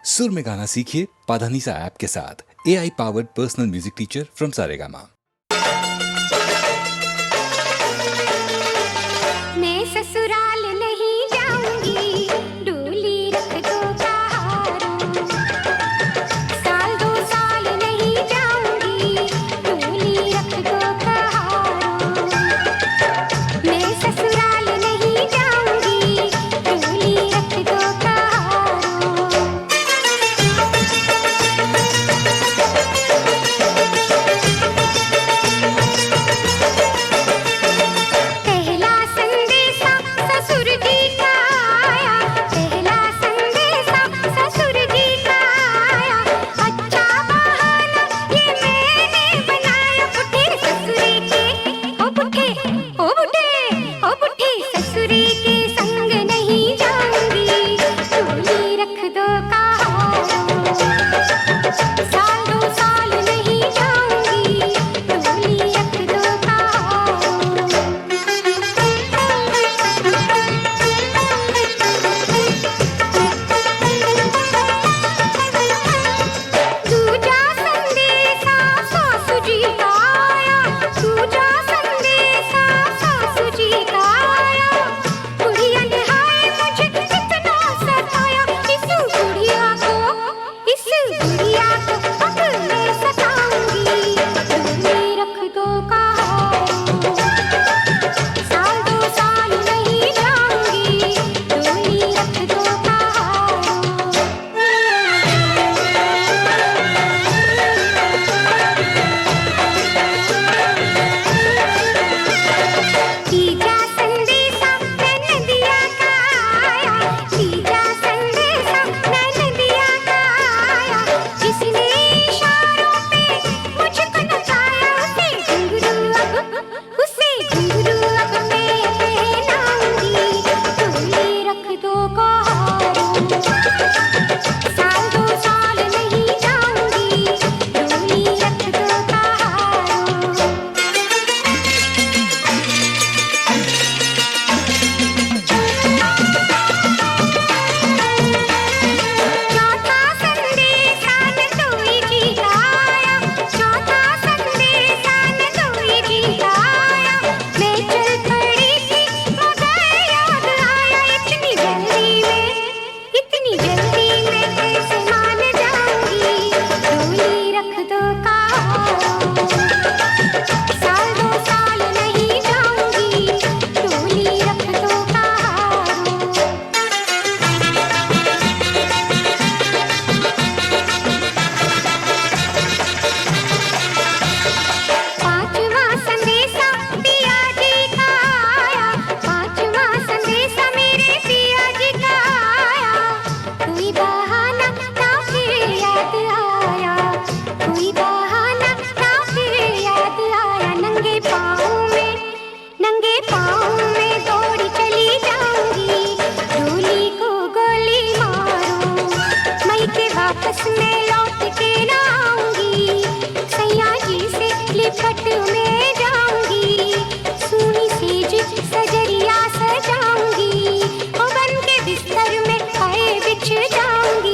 सुर में गाना सीखिए पाधानीसा ऐप के साथ। AI powered personal music teacher from Saregama. मैं ससुराल नहीं जाऊंगी, डोली रख दो कहारों। साल दो साल नहीं जाऊंगी, डोली रख दो कहारों। मैं ससुराल नहीं जाऊंगी, डोली रख दो कहारों। पहला संदेशा ससुर जी का आया, पहला संदेशा ससुर जी का आया। अच्छा बहाना ये मैंने बनाया, बुढ़े ससुरे के ओ बुढ़े ओ बुढ़े ओ बुढ़े ससुरे के संग नहीं जाऊंगी, डोली रख दो कहारों। साल दो साल नहीं जाऊंगी, डोली रख दो कहारों। दूजा संदेशा सासू जी का आया, दूजा संदेशा सासू जी का आया। बुढ़िया ने हाय मुझे कितना सताया, इस बुढ़िया को अब मैं सताऊंगी, डोली रख दो कहारों। साल दो साल नहीं जाऊंगी, डोली रख दो कहारों। तीजा संदेशा नदिया का आया, तीजा संदेशा नदिया का आया। जिसने इशारों पे मुझको नचाया, उसे घुंघरू अब मैं पहनाऊंगी, डोली रख दो कहारों। साल दो साल नहीं जाऊंगी, डोली रख दो कहारों। चौथा संदेशा नदोई जी का आया, चौथा संदेशा नदोई जी का आया। मैं चल पड़ी थी मगर याद आया, इतनी जल्दी में कैसे मान जाऊंगी, डोली रख दो कहारों। साल दो साल नहीं जाऊंगी, डोली रख दो कहारों। पांचवा संदेशा पिया जी का आया, पांचवा संदेशा मेरे पिया जी का आया। कोई बहाना ना फिर याद आया, कोई बहाना ना फिर याद आया। नंगे पाँव में दौड़ी चली जाऊंगी, डोली को गोली मारो। मई के वापस मैं लौट के ना आऊंगी, सैया जी से लिपट में जाऊंगी। सूनी सेज सजरिया सजाऊंगी, ओ बन के बिस्तर में खाए बिछ जाऊंगी।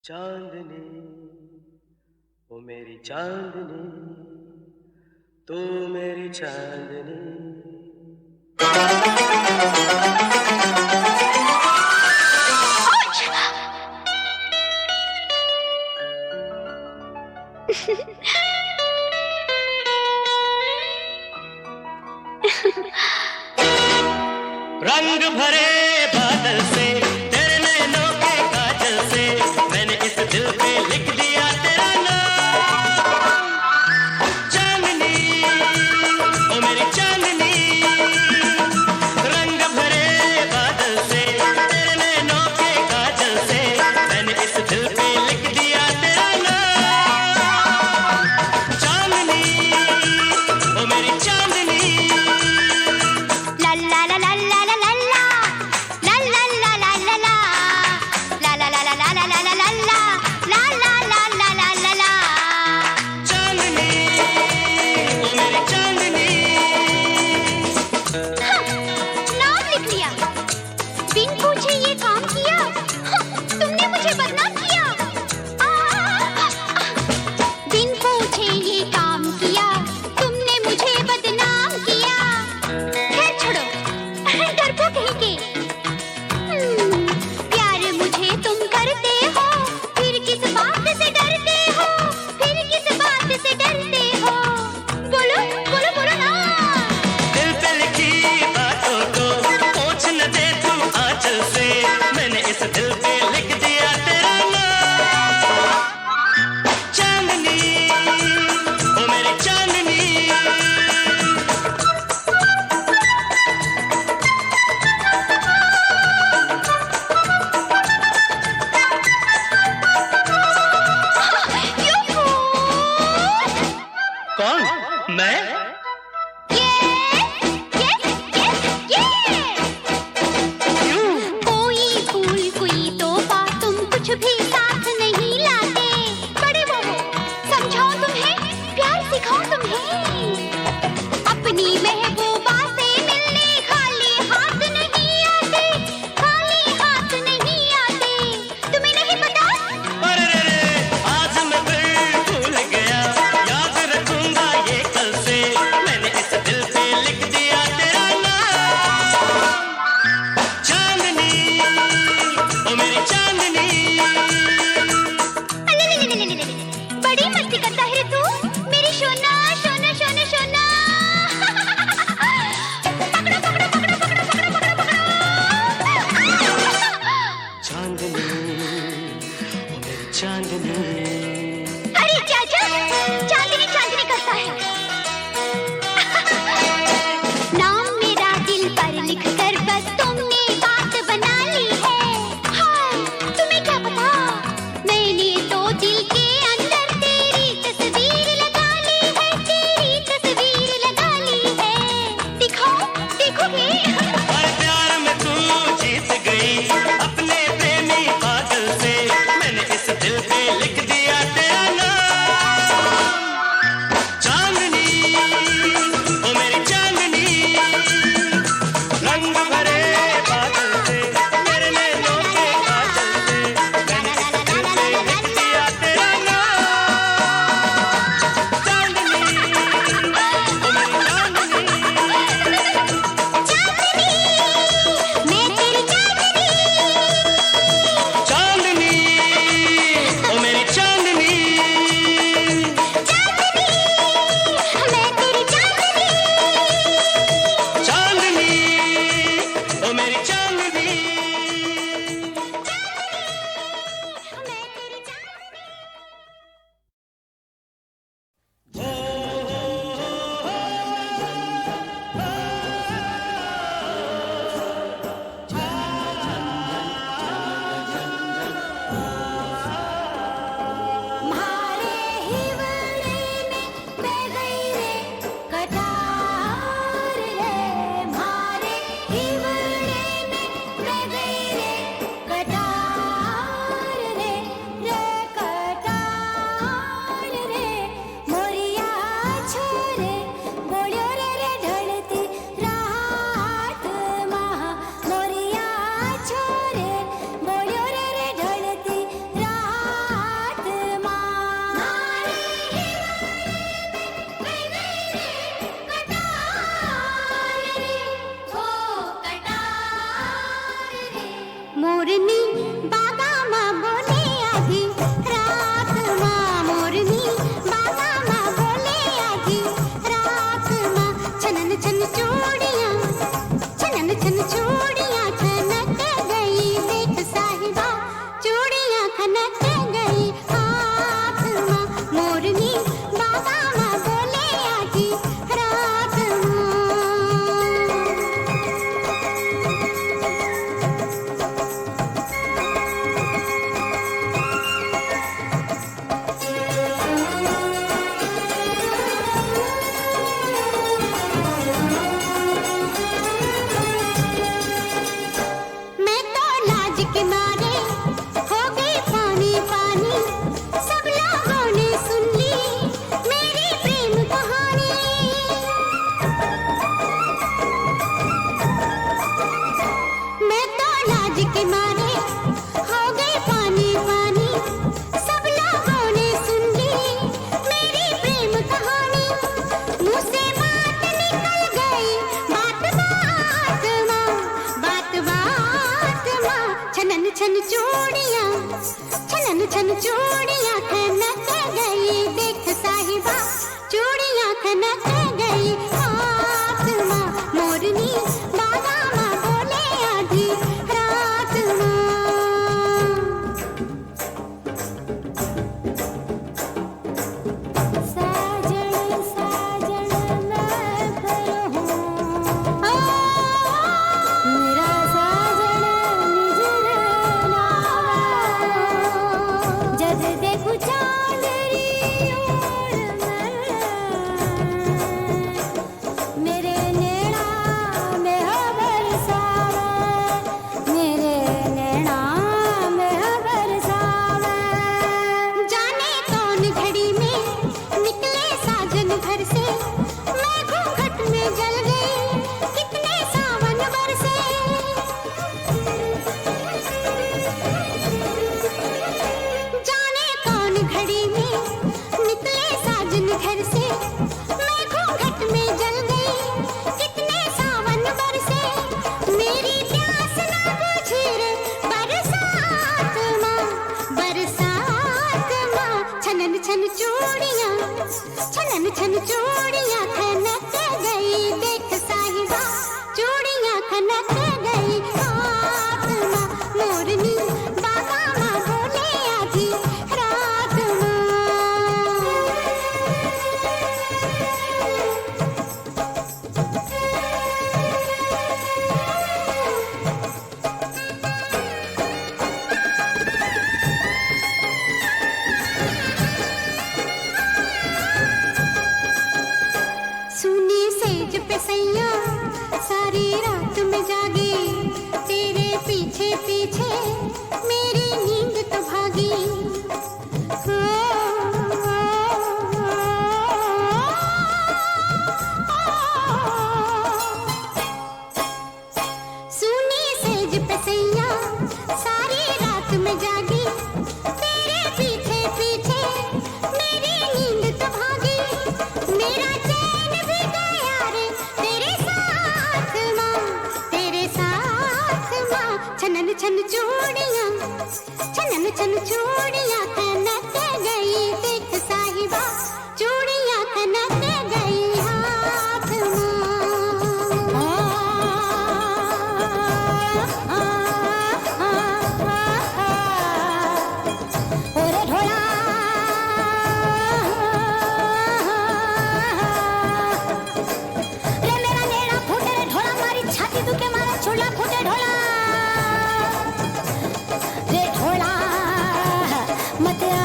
चांदनी ओ मेरी चांदनी तू मेरी चांदनी। रंग भरे बादल से तेरे नैनों के काजल से मैंने इस दिल पे लिख दिया तेरा नाम। चांदनी ओ मेरी चांदनी, रंग भरे बादल से तेरे नैनों के काजल से मैंने इस दिल पे लिख दिया तेरा नाम। चांदनी ओ मेरी चांदनी। कौन? मैं? कोई फूल कोई तोहफा तुम कुछ भी साथ नहीं लाते। बड़े वो हो, समझाओ तुम्हें, प्यार सिखाओ तुम्हें। अपनी महबूबा से मिलने खाली हाथ नहीं आते, खाली हाथ नहीं आते। तुम्हें नहीं पता? अरे आज मैं फिर भूल गया, याद रखूंगा ये कल से मैंने इस दिल पे लिख दिया तेरा नाम। चांदनी ओ मेरी चांदनी। बड़ी मस्ती करता है रे तू, मेरी सोना सोना सोना सोना। पकड़ो पकड़ो पकड़ो पकड़ो पकड़ो पकड़ो पकड़ो। चांदनी ओ मेरी चांदनी। अरे चाचा, चांदनी चांदनी करता है। नाम मेरा दिल पर लिख कर बस तुमने बात बना ली है। हाय तुम्हें क्या पता, मैंने तो दिल के अंदर तेरी तस्वीर लगा ली है, तेरी तस्वीर लगा ली है। दिखाओ देखोगे? हर प्यार में तू जीत गई अपने प्रेमी पागल से मैंने इस दिल पे लिख दिया तेरा खनक गई हाथ माँ मोरनी बाबा माँ बोले आधी रात मैं तो लाज के मारे हो गई पानी पानी सब लोगों ने सुन ली मेरी प्रेम कहानी मैं तो लाज के मारे हो गई पानी पानी सब लोगों ने सुन ली मेरी प्रेम कहानी मुँह से बात निकल गई बात बात माँ बात बात माँ छनन छन चूड़ियाँ छनन छन चूड़ियाँ खनक गई देख साहिबा चूड़ियाँ खनक गई हाथ माँ मोरनी बाबा माँ बोले आधी रात साजन साजन मैं फिर हूँ मेरा साजन निजर नावा जब देखूं चांदनी ओर मेरे नैना में बरसावा मेरे नैना में बरसावा जाने कौन घड़ी में निकले साजन घर से मैं घूंघट में जल गई कितने सावन बरसे जाने कौन घड़ी में निकले साजन घर से मैं घूंघट में जल गई कितने सावन बरसे मेरी प्यास ना बुझी रे बरसात माँ छनन छन चूड़ियाँ छनन छन चूड़ियाँ खनक गई देख साहिबा चूड़ियाँ खनक गई हाथ माँ मोरनी बाबा माँ बोले आधी रात सुनी सेज पे सैया सारी रात में जागी तेरे पीछे पीछे मेरी नींद तो भागी सुनी सेज पे सैया सारी रात में जागी तेरे पीछे पीछे मेरी नींद तो भागी मेरा चैन भी गया रे तेरे साथ माँ छनन छन चूड़ियाँ छनन छन चूड़ियाँ खनक गई देख साहिबा चूड़ियाँ खनक गई हाथ ओरे ढोला रे मेरा नेड़ा फूटे रे ढोला मारी छाती दुखे मारा छोड़ा फूटे ढोला रे ढोला मत आ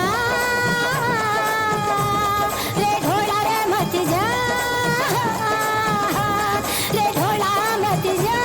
रे ढोला रे मत जा रे ढोला मत जा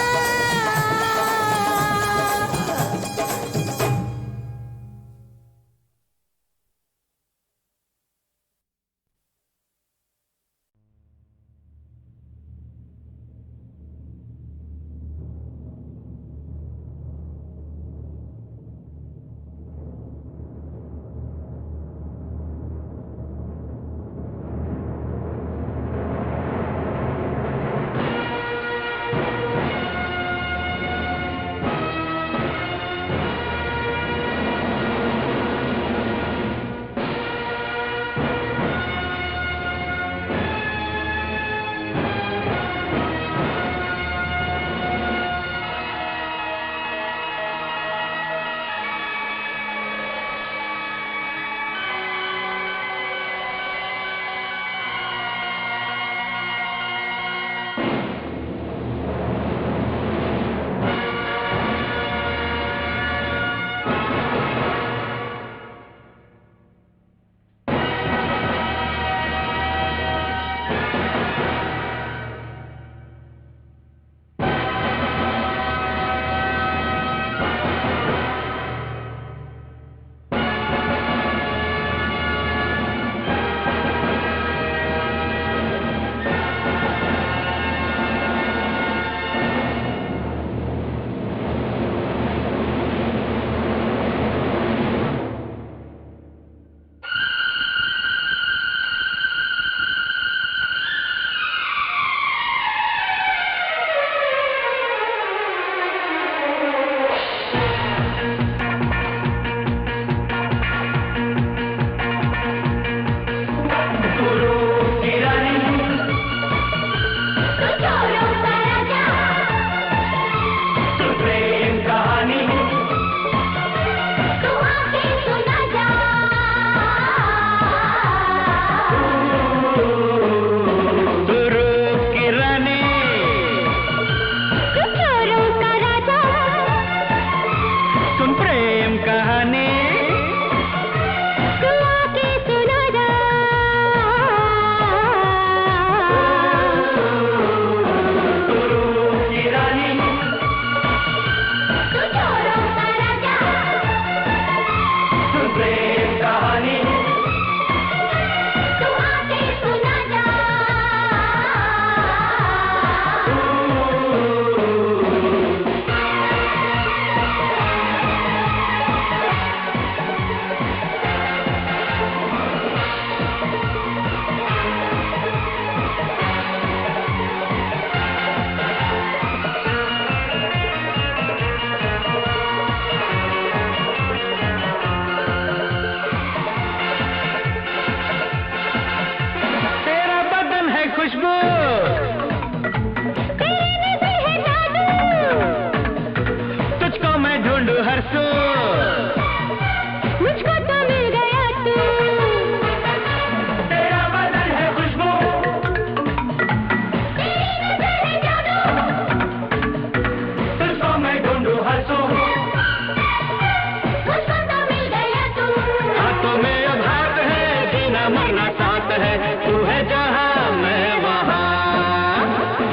बात है, तू है जहाँ मैं वहाँ।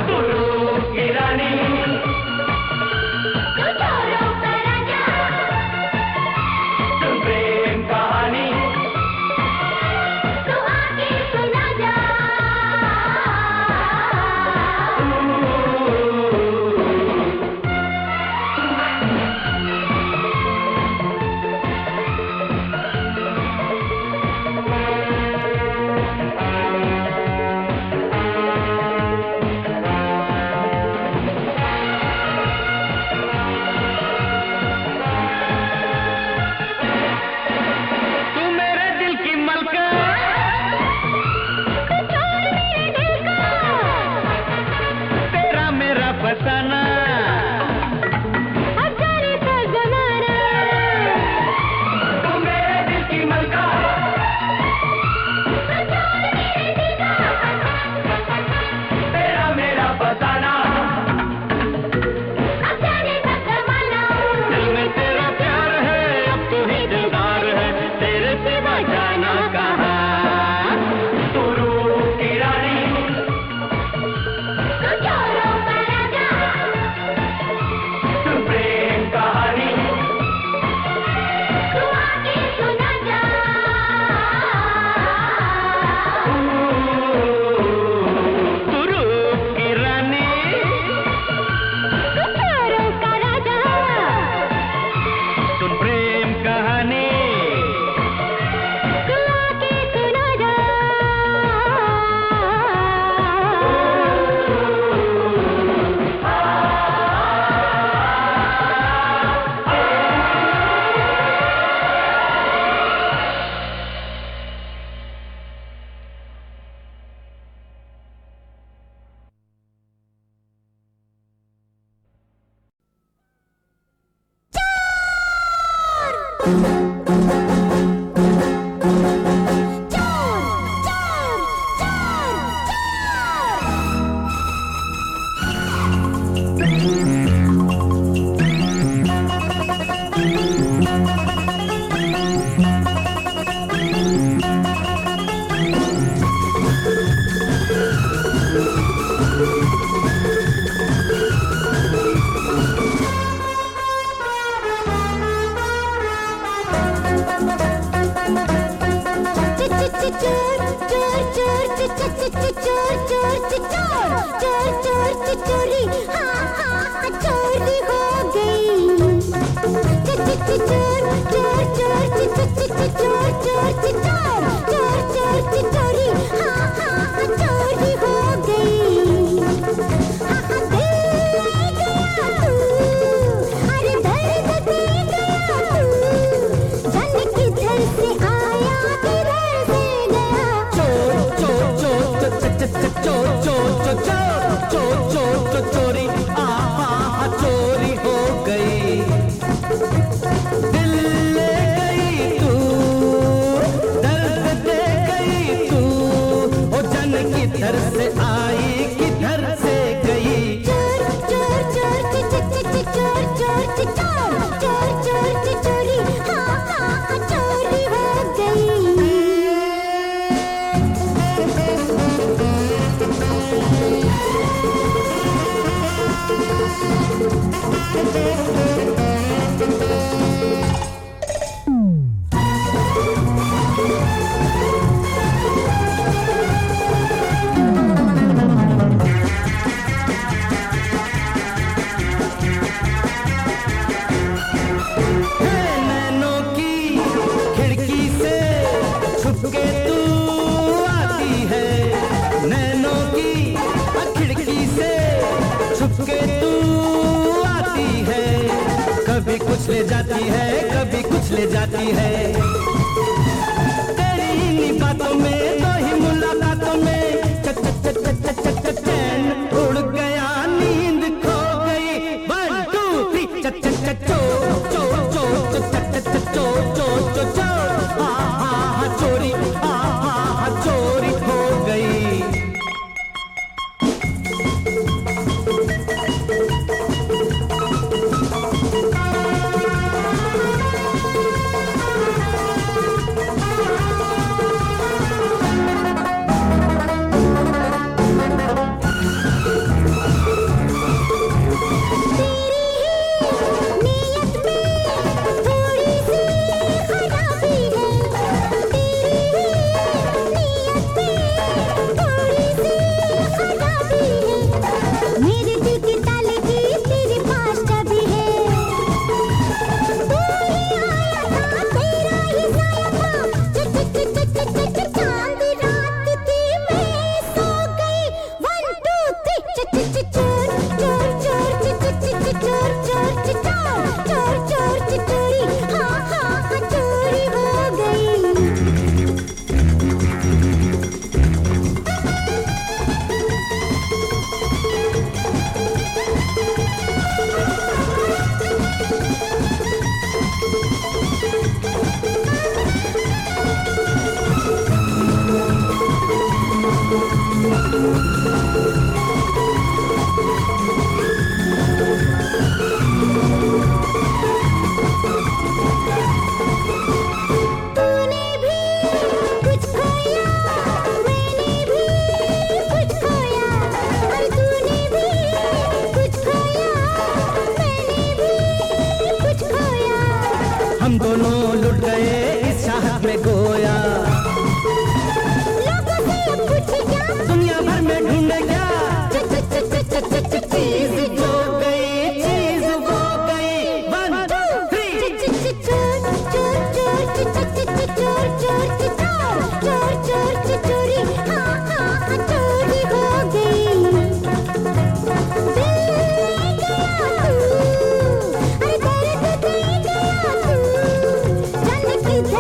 तू रूप की रानी, तू चोरों का राजा, तू प्रेम कहानी, तू आके सुना जा। तू मेरे दिल की मलका, तू चोर मेरे दिल का, तेरा मेरा फसाना, अब जाने का जमाना। तू मेरे दिल की मलका, तू चोर मेरे दिल का, तेरा मेरा फसाना, अब जाने का जमाना। दिल में तेरा प्यार है, अब तू ही दिलदार है, तेरे सिवा जाना कहाँ। तू रूप की रानी, तू चोरों का राजा, तू प्रेम कहानी, तू आके सुना जा। तू रूप की रानी, तू चोरों का राजा, सुन प्रेम कहानी। तू आके सुना जा। चोरी हाँ हाँ चोरी हो गई। चोर चोर चोर चोर चोर चोरी हाँ हाँ चोरी हो गई। हाँ हाँ दे गया तू, अरे दर्द दे गया तू, जाने किधर से आया किधर से गया। चोरी चोरी हो गई। दिल ले गई तू, दर्द दे गई तू, ओ जन किधर से आई किधर से गई। चोर चोर चोर चोर चोरी हाँ हाँ चोरी हो गई। नैनों की खिड़की से छुपके तू आती है। नैनों की खिड़की से छुपके तू आती है। कभी कुछ ले जाती है, कभी कुछ ले जाती है। तेरी इन्हीं बातों में, दो ही मुलाकातों में चैन उड़ गया, नींद खो गई। 1 2 3 चो चो चो चो चो चो चोरी चोरी हो गई।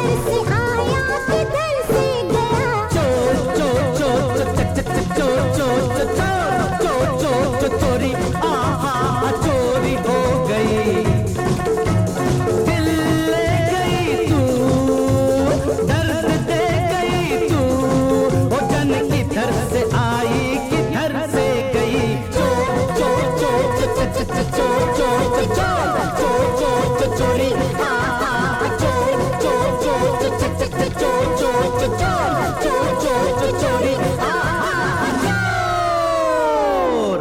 किधर से आया किधर से गया चोर चोर चोर चोर चोर चोर चोर चोर चोरी आहा चोरी हो गई दिल ले गई तू दर्द दे गई तू ओ जन किधर से आई किधर से गई चोर चोर चोर चोर चोर चोर चोर चोर चोरी आहा चोर चोर चोर चोर चोर चोर चोर चोर चोरी आहा चोर।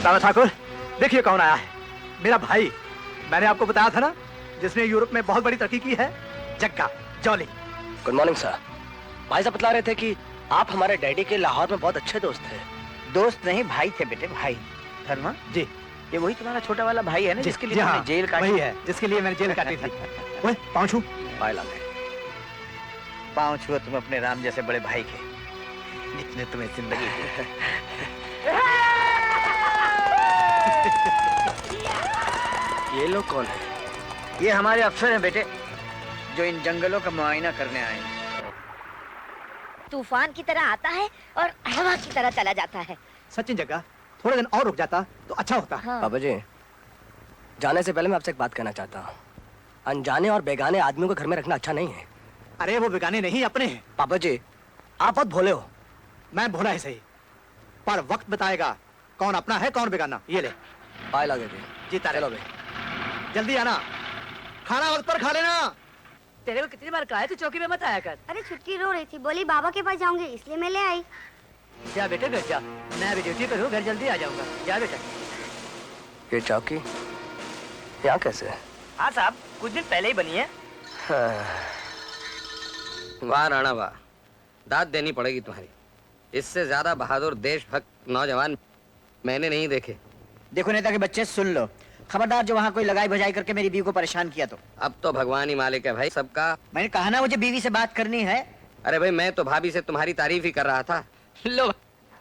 दादा ठाकुर, देखिए कौन आया है। मेरा भाई, मैंने आपको बताया था ना, जिसने यूरोप में बहुत बड़ी तरक्की की है, जग्गा जॉली। Good morning sir. भाई साहब बतला रहे थे कि आप हमारे डैडी के लाहौर में बहुत अच्छे दोस्त थे। दोस्त नहीं भाई थे बेटे, भाई। धर्मा जी ये वही तुम्हारा छोटा वाला भाई है ना, जिसके लिए जी, तुमने हाँ, जेल काटी? वही है जिसके लिए मैंने जेल काटी थी। ओए पाँव छू। पाए लागे पाँव छुआ तुम अपने राम जैसे बड़े भाई के, जिसने तुम्हें जिंदगी दी। ये लोग कौन है? ये हमारे अफसर हैं बेटे, जो इन जंगलों का मुआयना करने आए हैं। तूफान की तरह आता है और हवा की तरह चला जाता है। सचिन जग्गा, थोड़े दिन और रुक जाता तो अच्छा होता। हाँ। पापा जी, जाने से पहले मैं आपसे एक बात कहना चाहता हूँ। अनजाने और बेगाने आदमियों को घर में रखना अच्छा नहीं है। अरे वो बेगाने नहीं, अपने हैं। पापा जी, आप बहुत भोले हो। मैं भोला है सही, पर वक्त बताएगा कौन अपना है कौन बेगाना। ये ले। पाए लागे जीता रहे। चलो बे। जल्दी आना, खाना वक्त पर खा लेना। तेरे को कितनी बार कहा है तू चौकी में मत आया कर। अरे छुटकी रो रही थी, बोली बाबा के पास जाऊंगी, इसलिए मैं ले आई। जा बेटे घर जा, मैं अभी ड्यूटी करूँ, घर जल्दी आ जाऊंगा। जा बेटा। ये चौकी यहाँ कैसे है? हाँ साहब, कुछ दिन पहले ही बनी है। वाह राणा वाह, दाद देनी पड़ेगी तुम्हारी। इससे ज्यादा बहादुर देशभक्त नौजवान मैंने नहीं देखे। देखो नेता के बच्चे, सुन लो, खबरदार जो वहाँ कोई लगाई भजाई करके मेरी बीवी को परेशान किया तो। अब तो भगवान ही मालिक है भाई सबका। मैंने कहा ना मुझे बीवी से बात करनी है। अरे भाई मैं तो भाभी से तुम्हारी तारीफ ही कर रहा था। लो,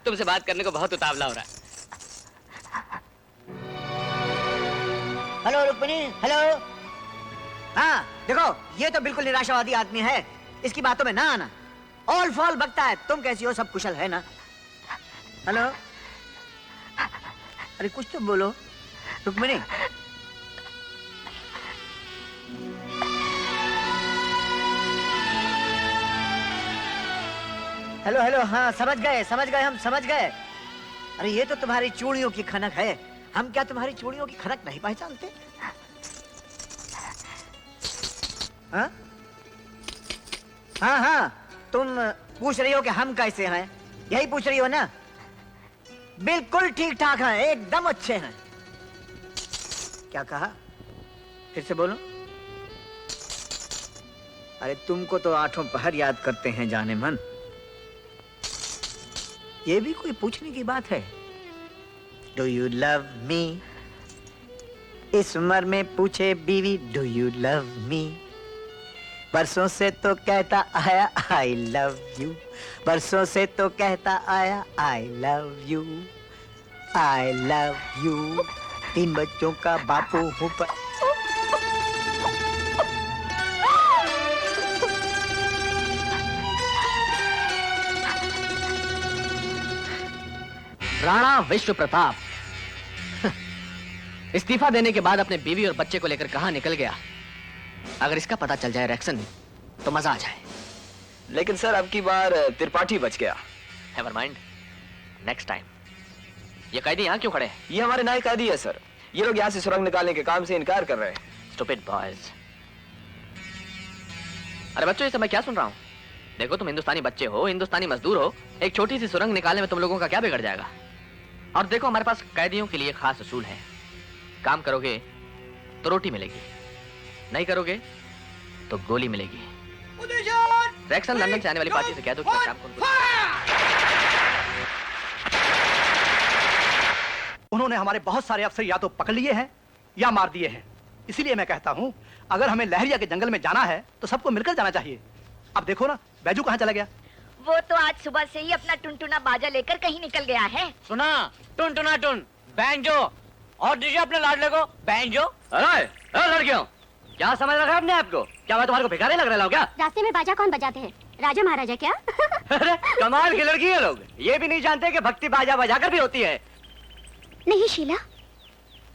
तुमसे बात करने को बहुत उतावला हो रहा है। Hello Rukmini, hello. हाँ देखो, ये तो बिल्कुल निराशावादी आदमी है, इसकी बातों में ना आना। ऑल फॉल बकता है। तुम कैसी हो, सब कुशल है ना? हेलो, अरे कुछ तो बोलो रुक्मिणी। हेलो हेलो, हाँ समझ गए हम समझ गए। अरे ये तो तुम्हारी चूड़ियों की खनक है, हम क्या तुम्हारी चूड़ियों की खनक नहीं पहचानते? हाँ हाँ हाँ, तुम पूछ रही हो कि हम कैसे हैं, यही पूछ रही हो ना? बिल्कुल ठीक ठाक हैं, एकदम अच्छे हैं। क्या कहा, फिर से बोलो। अरे तुमको तो आठों पहर याद करते हैं जाने मन, ये भी कोई पूछने की बात है? Do you love me? इस उम्र में पूछे बीवी डू यू लव मी। बरसों से तो कहता आया आई लव यू, बरसों से तो कहता आया I love you, I love you. 3 बच्चों का बापू हूँ पर राणा विश्व प्रताप इस्तीफा देने के बाद अपने बीवी और बच्चे को लेकर कहां निकल गया। अगर इसका पता चल जाए रैक्सन तो मजा आ जाए। लेकिन सर अब की बार त्रिपाठी बच गया। Never mind, next time. ये कैदी यहाँ क्यों खड़े हैं? ये हमारे नए कैदी है सर, ये लोग यहाँ से सुरंग निकालने के काम से इनकार कर रहे हैं। Stupid boys. अरे बच्चों, ये सब मैं क्या सुन रहा हूँ? देखो, तुम हिंदुस्तानी बच्चे हो, हिंदुस्तानी मजदूर हो, एक छोटी सी सुरंग निकालने में तुम लोगों का क्या बिगड़ जाएगा? और देखो, हमारे पास कैदियों के लिए खास असूल है। काम करोगे तो रोटी मिलेगी, नहीं करोगे तो गोली मिलेगी। रैक्सन लंदन से आने वाली पार्टी से कह दो कि मैं शाम को उन्होंने हमारे बहुत सारे अफसर या तो पकड़ लिए हैं या मार दिए हैं। इसीलिए मैं कहता हूं, अगर हमें लहरिया के जंगल में जाना है तो सबको मिलकर जाना चाहिए। अब देखो ना, बैजू कहां चला गया? वो तो आज सुबह से ही अपना टुनटुना बाजा लेकर कहीं निकल गया है। सुना, टुन टुना टुन, बैंजो, और दीजिए अपने लाडले को बैंजो। अरे लड़कियों, क्या समझ रखा है अपने आप को? क्या मैं तुम्हारे को भिखारी लग रहा हूँ क्या? रास्ते में बाजा कौन बजाते हैं? राजा महाराजा क्या? अरे कमाल की लड़की है, लोग ये भी नहीं जानते कि भक्ति बाजा बजाकर भी होती है। नहीं शीला,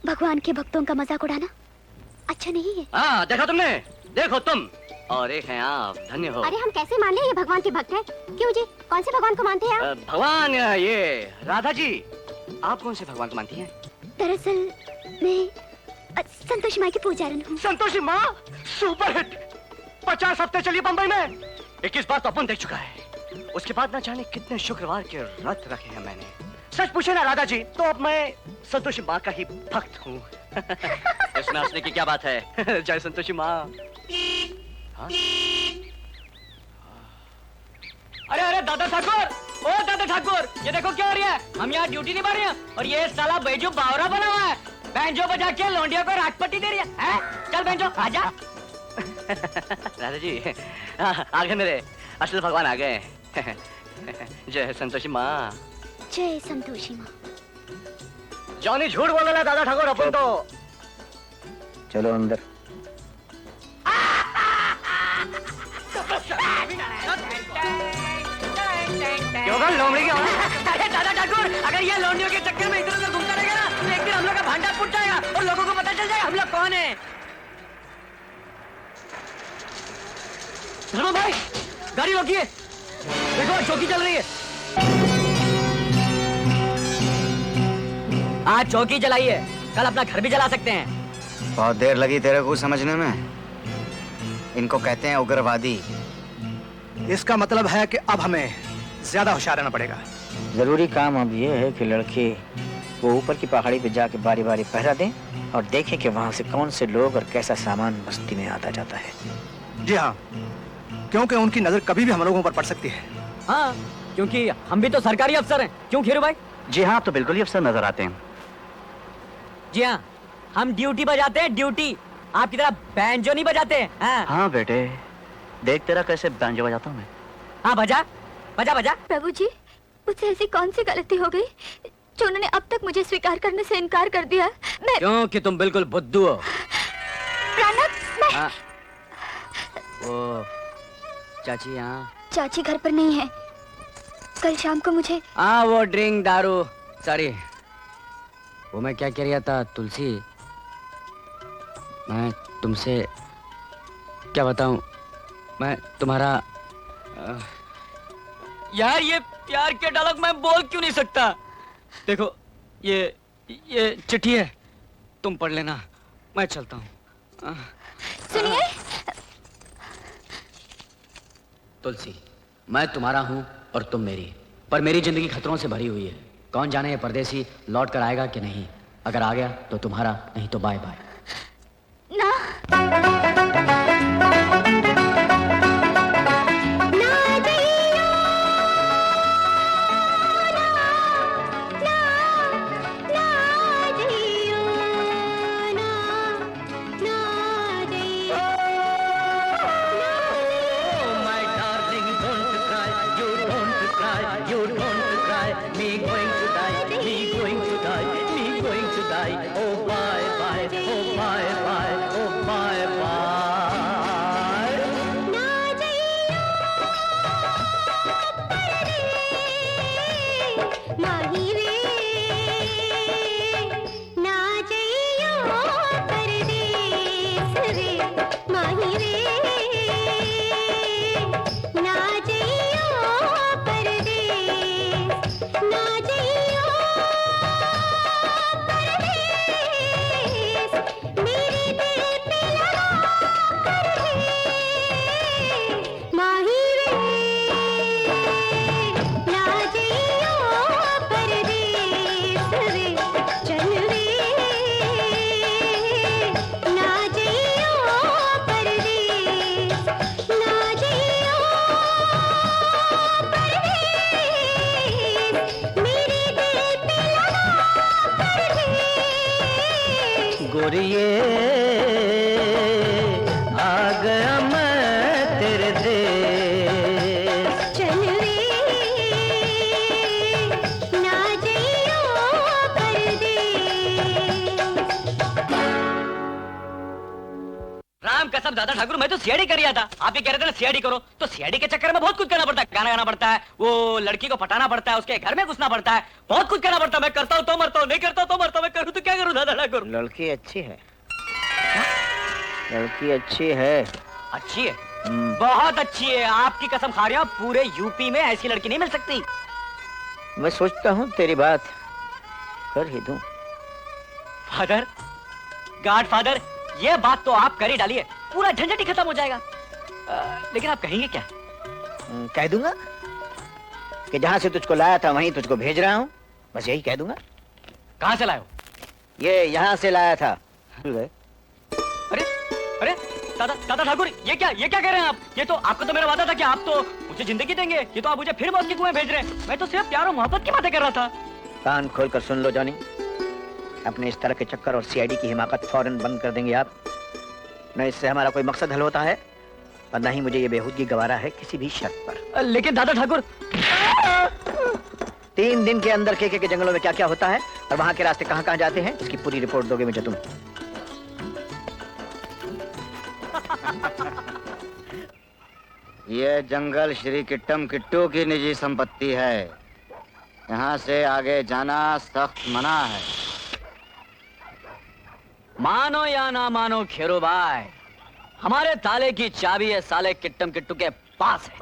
भगवान के भक्तों का मजाक उड़ाना अच्छा नहीं है। हाँ देखा तुमने, देखो तुम और एक हैं आप, धन्य हो। अरे हम कैसे मान ले ये भगवान के भक्त है? क्यों जी, कौन से भगवान को मानते हैं आप? भगवान ये राधा जी, आप कौन से भगवान को मानती हैं? दरअसल मैं संतोषी माँ की पुजारन हूँ। संतोषी माँ सुपर हिट, 50 हफ्ते चली बम्बई में, 21 बार तो अपन देख चुका है। उसके बाद ना जाने कितने शुक्रवार के व्रत रखे हैं मैंने। सच पूछे ना राधा जी, तो अब मैं संतोषी माँ का ही भक्त हूँ। इसमें हंसने की क्या बात है? जय संतोषी माँ। हाँ? अरे दादा ठाकुर, ओ दादा ठाकुर, ये देखो क्या हो रही है। हम यहाँ ड्यूटी निभा रहे हैं और ये साला बैजू बावरा बना हुआ है, बैंजो बजा के लौंडिया को राजपट्टी दे रही है? चल बैंजो आजा। राधा जी आ गए मेरे असल भगवान, आ गए। जय संतोषी माँ। जय संतोषी माँ। जॉनी झूठ बोल रहा है दादा ठाकुर, अपन तो। चलो अंदर। क्यों लोमड़ी की आवाज़? अरे दादा ठाकुर, अगर ये लौंडियों के चक्कर में इधर उधर घूमता रहेगा ना, तो एक दिन हम लोग का भांडा फूट जाएगा और लोगों को पता चल जाएगा हम लोग कौन है। धर्मा भाई, गाड़ी रोकिए, देखो चौकी चल रही है। आज चौकी जलाइए, कल अपना घर भी जला सकते हैं। बहुत देर लगी तेरे को समझने में। इनको कहते हैं उग्रवादी। इसका मतलब है कि अब हमें ज्यादा होशियार रहना पड़ेगा। जरूरी काम अब ये है कि लड़के वो ऊपर की पहाड़ी पे जाके बारी बारी पहरा दें और देखें कि वहां से कौन से लोग और कैसा सामान बस्ती में आता जाता है। जी हाँ, क्योंकि उनकी नजर कभी भी हम लोगों पर पड़ सकती है। हाँ, क्योंकि हम भी तो सरकारी अफसर हैं। क्यों खीरू भाई? जी हाँ, तो बिल्कुल ही अफसर नजर आते हैं। जी हाँ, हम ड्यूटी बजाते हैं, ड्यूटी। आपकी तरह बैंजो नहीं बजाते हैं। हाँ, हाँ बेटे, देख तेरा कैसे बैंजो बजाता हूँ मैं। हाँ बजा बजा बजा। प्रभु जी, मुझसे ऐसी कौन सी गलती हो गई जो उन्होंने अब तक मुझे स्वीकार करने से इनकार कर दिया? मैं क्योंकि तुम बिल्कुल बुद्धू हो। प्रणब, मैं हाँ। ओ चाची यहाँ? चाची घर पर नहीं है। कल शाम को मुझे हाँ, वो ड्रिंक दारू, सॉरी। वो मैं क्या कह रहा था तुलसी, मैं तुमसे क्या बताऊं, मैं तुम्हारा यार ये प्यार के डायलॉग मैं बोल क्यों नहीं सकता। देखो ये चिट्ठी है, तुम पढ़ लेना, मैं चलता हूँ। सुनिए। तुलसी, मैं तुम्हारा हूँ और तुम मेरी, पर मेरी जिंदगी खतरों से भरी हुई है। कौन जाने ये परदेसी लौट कर आएगा कि नहीं। अगर आ गया तो तुम्हारा, नहीं तो बाय बाय। ना ना जइयो दादा ठाकुर मैं तो सीआईडी कर रहा था। आप ये कह रहे थे ना सीआईडी करो, तो सीआईडी के चक्कर में बहुत कुछ करना पड़ता है। गाना गाना पड़ता है, वो लड़की को पटाना पड़ता है, उसके घर में घुसना पड़ता है, बहुत कुछ करना पड़ता है। मैं करता हूँ तो मरता हूँ, नहीं करता तो मरता हूँ। मैं करूँ तो क्या करूँ दादा ठाकुर? लड़की अच्छी है, लड़की अच्छी है। अच्छी है, बहुत अच्छी है। आपकी कसम खा रहा हूँ, पूरे यूपी में ऐसी लड़की नहीं मिल सकती। मैं सोचता हूँ तेरी बात कर ही दूं। फादर, गॉड फादर, ये बात तो आप कर ही डालिए, पूरा झंझट ही खत्म हो जाएगा। लेकिन आप कहेंगे क्या? कह दूंगा कि जहां से तुझको लाया था वहीं तुझको भेज रहा हूँ, बस यही कह दूंगा। कहां से लाए हो? ये यहाँ से लाया था। अरे अरे दादा दादा ठाकुर, ये क्या कह रहे हैं आप? ये तो आपका तो मेरा वादा था कि आप तो मुझे जिंदगी देंगे, ये तो आप मुझे फिर मौत के कुएं भेज रहे हैं। मैं तो सिर्फ प्यार और मोहब्बत की बातें कर रहा था। कान खोलकर सुन लो जॉनी, अपने इस तरह के चक्कर और सीआईडी की हिमाकत फौरन बंद कर देंगे आप। न इससे हमारा कोई मकसद हल होता है और न ही मुझे ये बेहूदगी गवारा है किसी भी शर्त पर। लेकिन दादा ठाकुर, 3 दिन के अंदर केके के जंगलों में क्या क्या होता है और वहां के रास्ते कहाँ कहाँ जाते हैं, इसकी पूरी रिपोर्ट दोगे मुझे तुम। ये जंगल श्री किट्टम किट्टू की निजी संपत्ति है, यहाँ से आगे जाना सख्त मना है। मानो या ना मानो खेरो भाई, हमारे ताले की चाबी है साले किट्टम किट्टू के पास है।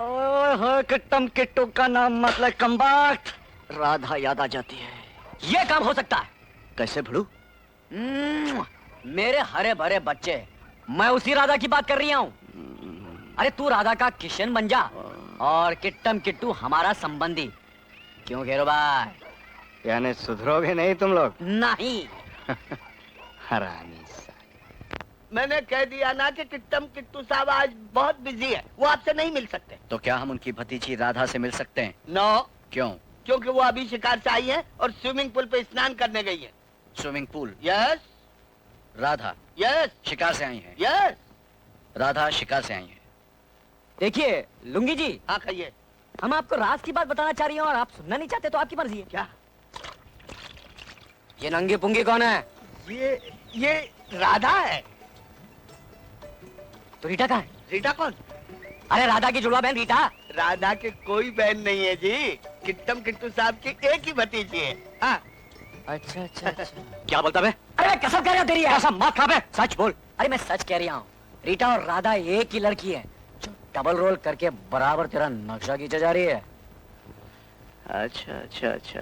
किट्टम किट्टू का नाम मतलब कम्बाट, राधा याद आ जाती है। ये काम हो सकता है कैसे भड़ू? मेरे हरे भरे बच्चे, मैं उसी राधा की बात कर रही हूँ। अरे तू राधा का किशन बन जा और किट्टम किट्टू हमारा संबंधी। क्यों घेरो भाई? यानी सुधरोगे नहीं तुम लोग? नहीं। हरामी। मैंने कह दिया ना कि किट्टम किट्टू साहब आज बहुत बिजी है, वो आपसे नहीं मिल सकते। तो क्या हम उनकी भतीजी राधा से मिल सकते हैं? नो। क्यों? क्योंकि वो अभी शिकार से आई है और स्विमिंग पूल पे स्नान करने गई है। Swimming pool? Yes. Radha? Yes. शिकार से आई है? यस। राधा शिकार से आई है। देखिए लुंगी जी। हाँ कहिए। हम आपको राज की बात बताना चाह रही हैं और आप सुनना नहीं चाहते तो आपकी मर्जी है। क्या? ये नंगी पुंगी कौन है? ये राधा है। तो रीटा कहाँ है? रीटा कौन? अरे राधा की जुड़वा बहन रीटा। राधा के कोई बहन नहीं है जी, किट्टम किट्टू साहब की एक ही भतीजी है। हाँ। अच्छा अच्छा अच्छा। क्या बोलता बे? अरे मैं कसम कह रहा हूँ तेरी, कसम मत खा बे, सच बोल। अरे मैं सच कह रही हूँ, रीटा और राधा एक ही लड़की है जो डबल रोल करके बराबर तेरा नक्शा खींचा जा रही है। अच्छा अच्छा अच्छा,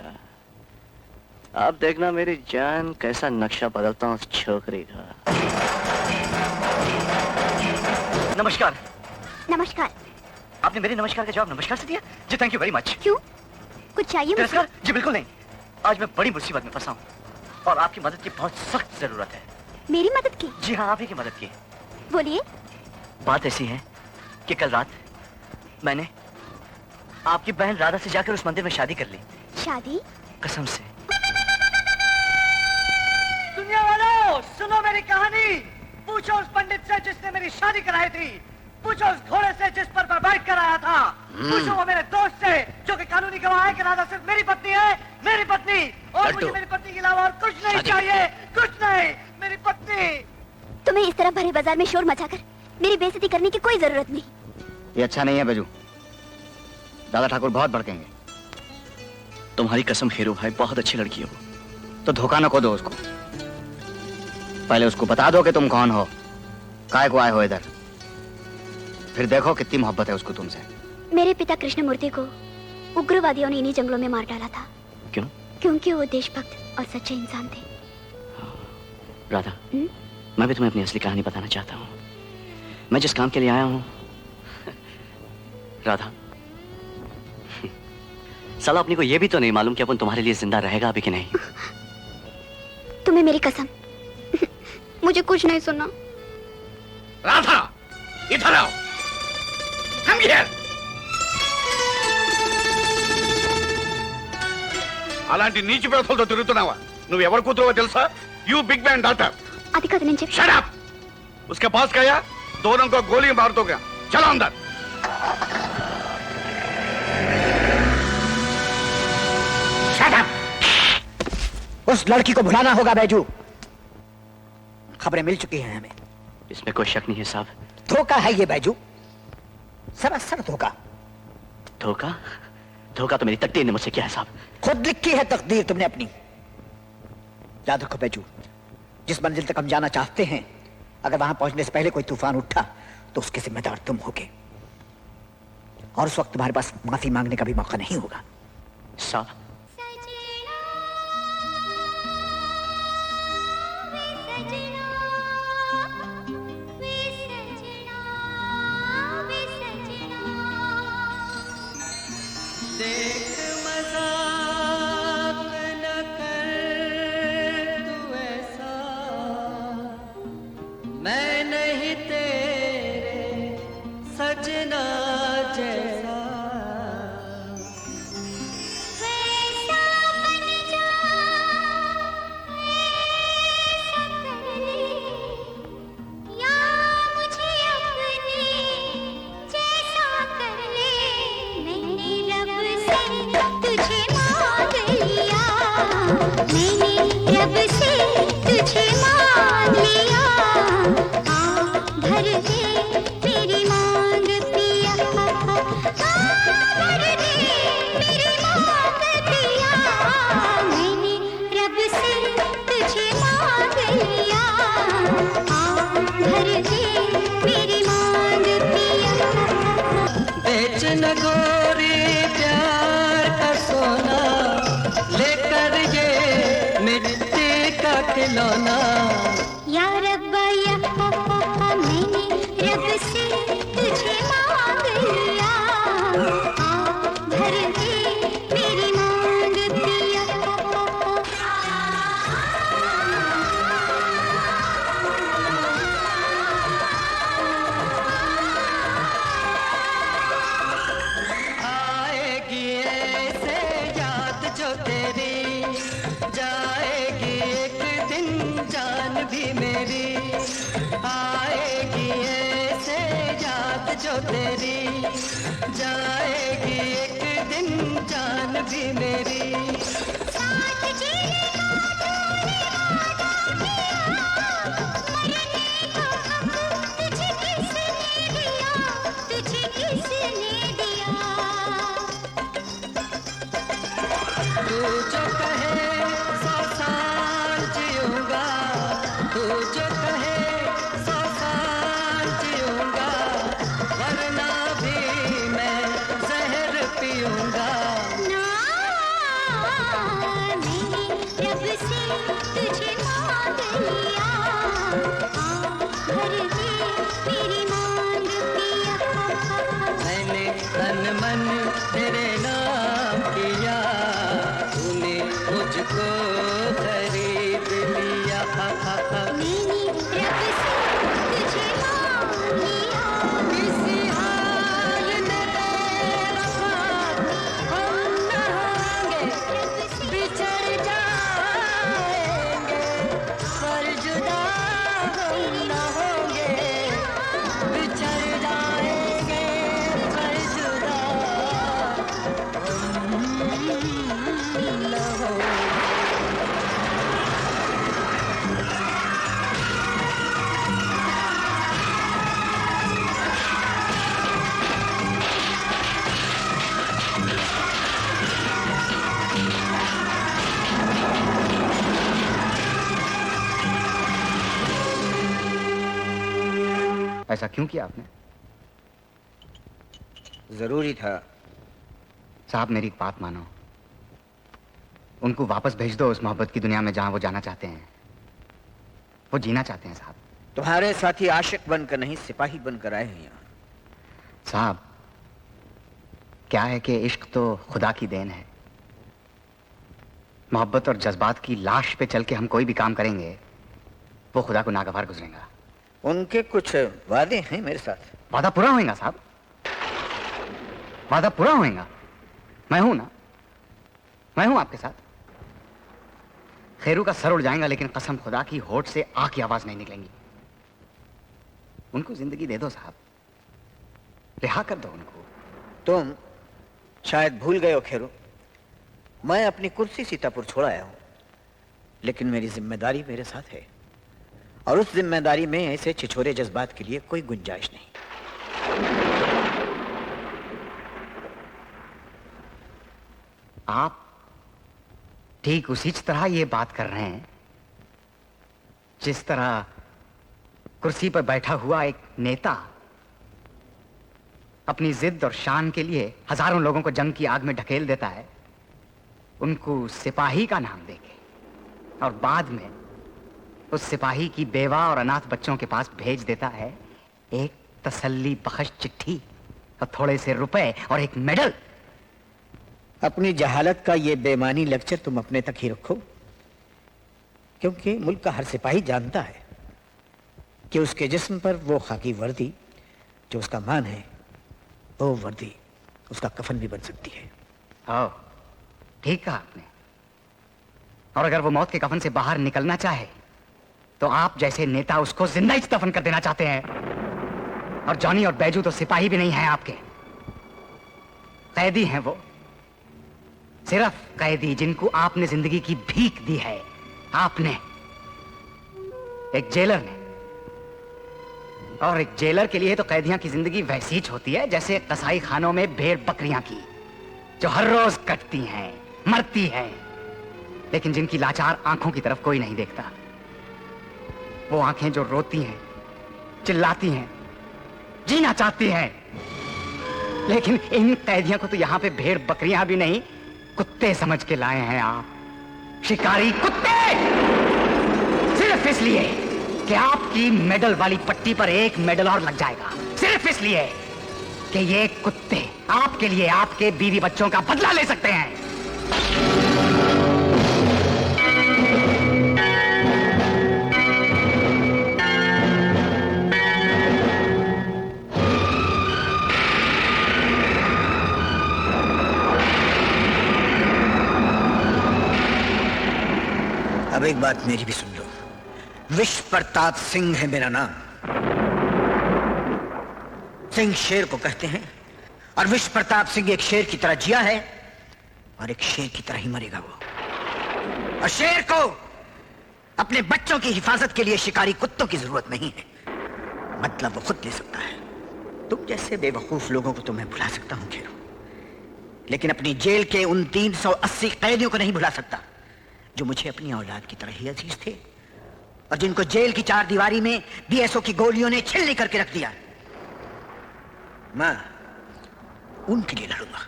अब देखना मेरी जान कैसा नक्शा बदलता हूँ उस छोकरी का। नमस्कार। नमस्कार। आपने मेरे नमस्कार का जवाब नमस्कार से दिया? जी थैंक यू वेरी मच। क्यों, कुछ चाहिए मुझे? जी बिल्कुल नहीं, आज मैं बड़ी मुसीबत में फंसा हूँ और आपकी मदद की बहुत सख्त जरूरत है। मेरी मदद की? जी हाँ, आप ही की मदद की। बोलिए। बात ऐसी है कि कल रात मैंने आपकी बहन राधा से जाकर उस मंदिर में शादी कर ली। शादी? कसम से। दुनिया वालों सुनो मेरी कहानी। पूछो उस पंडित से जिसने मेरी शादी कराई थी, पूछो उस घोड़े से जिस पर मैं बैठ कर आया था, पूछो वो मेरे दोस्त से जो कि कानूनी गवाह है कि राधा सिर्फ मेरी पत्नी है, मेरी पत्नी, और मुझे मेरी पत्नी के अलावा और कुछ नहीं चाहिए, कुछ नहीं, मेरी पत्नी। तुम्हें इस तरह भरे बाजार में शोर मचाकर मेरी बेइज्जती करने की कोई जरूरत नहीं। ये अच्छा नहीं है बेजू, दादा ठाकुर बहुत भड़केंगे। तुम्हारी कसम खेरो भाई, बहुत अच्छी लड़की है वो। तो धोखा न को दो उसको, पहले उसको बता दो कि तुम कौन हो, काय को आए हो इधर, फिर देखो कितनी मोहब्बत है उसको तुमसे। मेरे पिता कृष्णमूर्ति को उग्रवादियों ने इन्हीं जंगलों में मार डाला था। क्यों? क्योंकि वो देशभक्त और सच्चे इंसान थे। राधा, मैं भी तुम्हें अपनी असली कहानी बताना चाहता हूँ। मैं जिस काम के लिए आया हूँ राधा, साला अपने को यह भी तो नहीं मालूम कि अपन तुम्हारे लिए जिंदा रहेगा अभी कि नहीं। तुम्हें मेरी कसम, मुझे कुछ नहीं सुनना। राधा, इधर आओ। Come here. అలాంటి నీచి ప్రవర్తనతో తిరుగుతున్నావా? నువ్వు ఎవరు కూతురువో తెలుసా? You big man daughter. అది కాదు నేను చెప్పి। Shut up. उसके पास गया, दोनों को गोली मार दोगे। चलो अंदर। Shut up. उस लड़की को भुलाना होगा बैजू, खबरें मिल चुकी हैं हमें। इसमें कोई शक नहीं है साहब, धोखा है ये बैजू, सरासर धोखा। धोखा? धोखा तो मेरी तकदीर ने मुझसे किया है साहब। खुद लिखी है तकदीर तुमने अपनी। याद रखो बैजू, जिस मंजिल तक हम जाना चाहते हैं, अगर वहां पहुंचने से पहले कोई तूफान उठा तो उसके जिम्मेदार तुम होगे, और उस वक्त तुम्हारे पास माफी मांगने का भी मौका नहीं होगा। साहब देख मजाक न कर तू ऐसा, मैं नहीं तेरे सजना जैसा। वैसा बन जा, ऐसा कर ले, या मुझे अपने जैसा कर ले। मैंने रब से तुझे मांग लिया, मैंने रब से तुझे मांग लिया। भर दे मेरी मांग पिया, भर दे मेरी मांग पिया। मैंने रब से तुझे मांग लिया, भर दे मेरी मांग पिया। बेच न गोरी प्यार का सोना, लेकर ये मिट्टी का खिलौना। या रब्बा या मैंने रब से तुझे मांग लिया, भर दे मेरी मांग पिया। आएगी ऐसे याद जो तेरी, जाएगी एक दिन जान भी मेरी। आएगी ऐसे याद जो तेरी, जाएगी एक दिन जान भी मेरी। साथ जीने का तूने वादा किया, मरने का हक तुझे किसने दिया, तुझे किसने दिया। तू जो कहे 100 साल जीऊंगा, तू जो कहे 100 साल जीऊंगा, वरना भी मैं जहर पीऊंगा। ना मैंने रब से तुझे मांग लिया, भर दे मेरी मांग पिया। मैंने तन मन तेरे नाम किया, तूने मुझको खरीद लिया। मैंने रब से तुझे मांग लिया, किसी हाल में तेरा साथ हम न होंगे, बिछड़ जाएंगे, पर जुदा हम न होंगे। बिछड़ जाएंगे, पर जुदा हम न होंगे। ऐसा क्यों किया आपने? जरूरी था। साहब मेरी एक बात मानो, उनको वापस भेज दो उस मोहब्बत की दुनिया में जहां वो जाना चाहते हैं। वो जीना चाहते हैं साहब। तुम्हारे साथी आशिक बनकर नहीं, सिपाही बनकर आए हैं यहाँ। साहब क्या है कि इश्क तो खुदा की देन है। मोहब्बत और जज्बात की लाश पे चल के हम कोई भी काम करेंगे, वो खुदा को नागवार गुजरेगा। उनके कुछ वादे हैं मेरे साथ। वादा पूरा होएगा साहब, वादा पूरा होएगा। मैं हूं ना, मैं हूं आपके साथ। खैरू का सर उड़ जाएगा, लेकिन कसम खुदा की होठ से आह की आवाज नहीं निकलेंगी। उनको जिंदगी दे दो साहब, रिहा कर दो उनको। तुम शायद भूल गए हो खेरू, मैं अपनी कुर्सी सीतापुर छोड़ आया हूं, लेकिन मेरी जिम्मेदारी मेरे साथ है। और उस जिम्मेदारी में ऐसे छिछोरे जज्बात के लिए कोई गुंजाइश नहीं। आप ठीक उसी तरह ये बात कर रहे हैं जिस तरह कुर्सी पर बैठा हुआ एक नेता अपनी जिद और शान के लिए हजारों लोगों को जंग की आग में ढकेल देता है, उनको सिपाही का नाम देके, और बाद में उस सिपाही की बेवा और अनाथ बच्चों के पास भेज देता है एक तसल्ली बख्श चिट्ठी और थोड़े से रुपए और एक मेडल। अपनी जहालत का ये बेमानी लेक्चर तुम अपने तक ही रखो, क्योंकि मुल्क का हर सिपाही जानता है कि उसके जिस्म पर वो खाकी वर्दी जो उसका मान है, वो वर्दी उसका कफन भी बन सकती है। आओ, ठीक कहा आपने। और अगर वो मौत के कफन से बाहर निकलना चाहे तो आप जैसे नेता उसको जिंदा ही दफन कर देना चाहते हैं। और जॉनी और बैजू तो सिपाही भी नहीं है आपके, कैदी हैं वो, सिर्फ कैदी जिनको आपने जिंदगी की भीख दी है। आपने, एक जेलर ने। और एक जेलर के लिए तो कैदियों की जिंदगी वैसी ही होती है जैसे कसाई खानों में भेड़ बकरियां की, जो हर रोज कटती हैं, मरती हैं, लेकिन जिनकी लाचार आंखों की तरफ कोई नहीं देखता। वो आंखें जो रोती हैं, चिल्लाती हैं, जीना चाहती हैं, लेकिन इन कैदियों को तो यहां पे भेड़ बकरियां भी नहीं, कुत्ते समझ के लाए हैं आप, शिकारी कुत्ते। सिर्फ इसलिए कि आपकी मेडल वाली पट्टी पर एक मेडल और लग जाएगा, सिर्फ इसलिए कि ये कुत्ते आपके लिए आपके बीवी बच्चों का बदला ले सकते हैं। अब एक बात मेरी भी सुन लो, विश्व प्रताप सिंह है मेरा नाम। सिंह शेर को कहते हैं, और विश्व प्रताप सिंह एक शेर की तरह जिया है और एक शेर की तरह ही मरेगा वो। और शेर को अपने बच्चों की हिफाजत के लिए शिकारी कुत्तों की जरूरत नहीं है, मतलब वो खुद ले सकता है। तुम जैसे बेवकूफ लोगों को तो मैं भुला सकता हूं खेरो, लेकिन अपनी जेल के उन 380 कैदियों को नहीं भुला सकता जो मुझे अपनी औलाद की तरह ही अजीज थे, और जिनको जेल की चार दीवारी में बीएसओ की गोलियों ने छिलने करके रख दिया। मैं उनके लिए लड़ूंगा।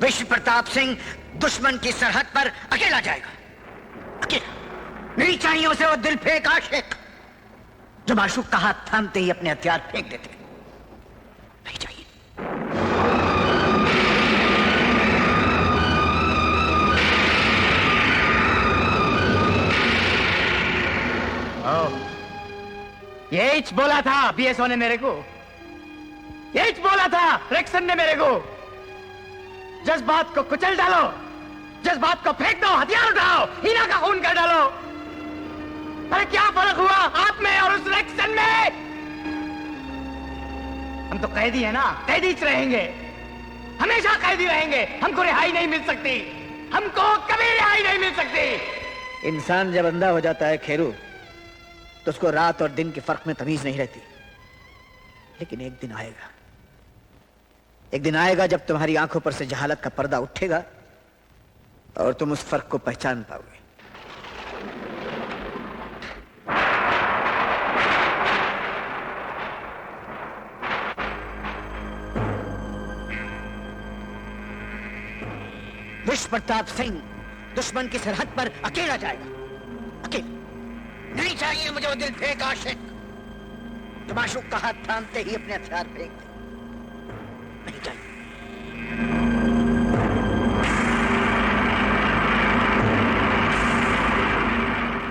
विश्व प्रताप सिंह दुश्मन की सरहद पर अकेला जाएगा, अकेला। नहीं चाहिए उसे वो दिल फेंक आशिक जो माशूक का हाथ थामते ही अपने हथियार फेंक देते, नहीं चाहिए। यही बोला था बीएसओ ने मेरे को, यही बोला था रेक्सन ने मेरे को, जज्बात को कुचल डालो, जज्बात को फेंक दो, हथियार उठाओ, हीना का खून कर डालो। अरे क्या फर्क हुआ आप में और उस रेक्सन में? हम तो कैदी है ना, कैदी रहेंगे, हमेशा कैदी रहेंगे। हमको रिहाई नहीं मिल सकती, हमको कभी रिहाई नहीं मिल सकती। इंसान जब अंधा हो जाता है खेरू, तो उसको रात और दिन के फर्क में तमीज नहीं रहती। लेकिन एक दिन आएगा, एक दिन आएगा जब तुम्हारी आंखों पर से जहालत का पर्दा उठेगा और तुम उस फर्क को पहचान पाओगे। विश्व प्रताप सिंह दुश्मन की सरहद पर अकेला जाएगा, अकेला। नहीं चाहिए मुझे वो दिल फेंक आशिक जो माशूक का हाथ थामते ही अपने हथियार फेंक दे, नहीं चाहिए।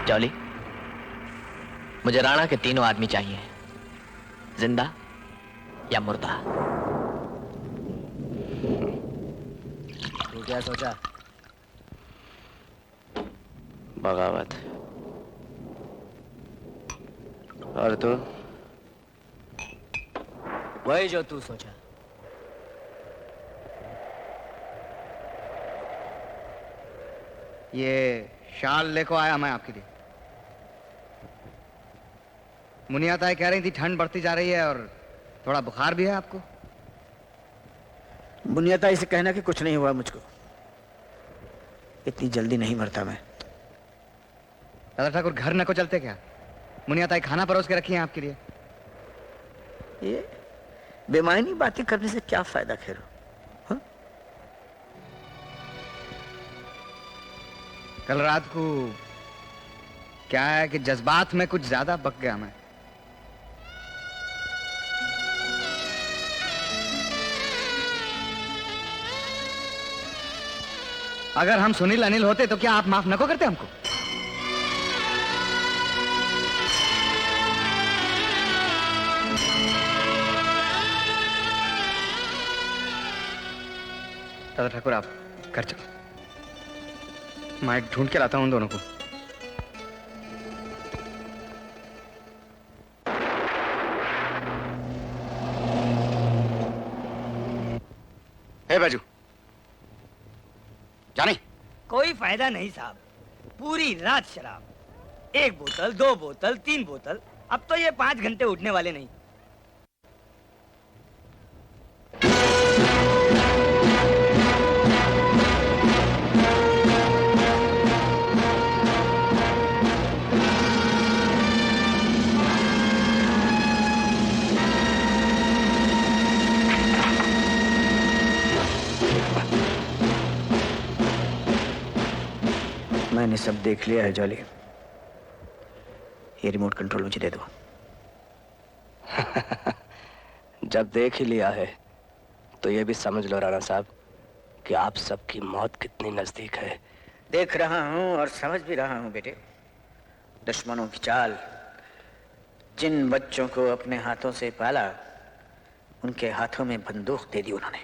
जॉली, मुझे राणा के तीनों आदमी चाहिए, जिंदा या मुर्दा। तू क्या सोचा? बगावत। और तू? वही जो तू सोचा। ये शाल लेको आया मैं आपके लिए। मुनिया ताई कह रही थी ठंड बढ़ती जा रही है और थोड़ा बुखार भी है आपको। बुनियादाई से कहना कि कुछ नहीं हुआ मुझको, इतनी जल्दी नहीं मरता मैं। दादा ठाकुर घर न को चलते क्या? मुनिया ताई खाना परोस के रखी है आपके लिए। ये बेमायनी बातें करने से क्या फायदा खेरो? हाँ? कल रात को क्या है कि जज्बात में कुछ ज्यादा बक गया मैं। अगर हम सुनील अनिल होते तो क्या आप माफ न को करते हमको? दादा ठाकुर आप घर चलो, मैं ढूंढ के लाता हूं उन दोनों को। हे बाजू जाने कोई फायदा नहीं साहब, पूरी रात शराब, 1 बोतल 2 बोतल 3 बोतल, अब तो ये 5 घंटे उठने वाले नहीं। मैंने सब देख लिया है जॉली, ये रिमोट कंट्रोल मुझे दे दो। जब देख ही लिया है तो ये भी समझ लो राणा साहब कि आप सबकी मौत कितनी नजदीक है। देख रहा हूं और समझ भी रहा हूं बेटे, दुश्मनों की चाल। जिन बच्चों को अपने हाथों से पाला उनके हाथों में बंदूक दे दी उन्होंने,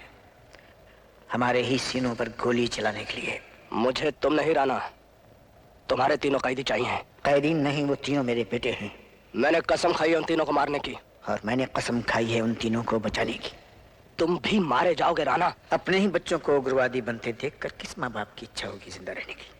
हमारे ही सीनों पर गोली चलाने के लिए। मुझे तुम नहीं राणा, तुम्हारे तीनों कैदी चाहिए। कैदी नहीं, वो तीनों मेरे बेटे हैं। मैंने कसम खाई है उन तीनों को मारने की। और मैंने कसम खाई है उन तीनों को बचाने की। तुम भी मारे जाओगे राणा। अपने ही बच्चों को उग्रवादी बनते देखकर किस माँ बाप की इच्छा होगी जिंदा रहने की?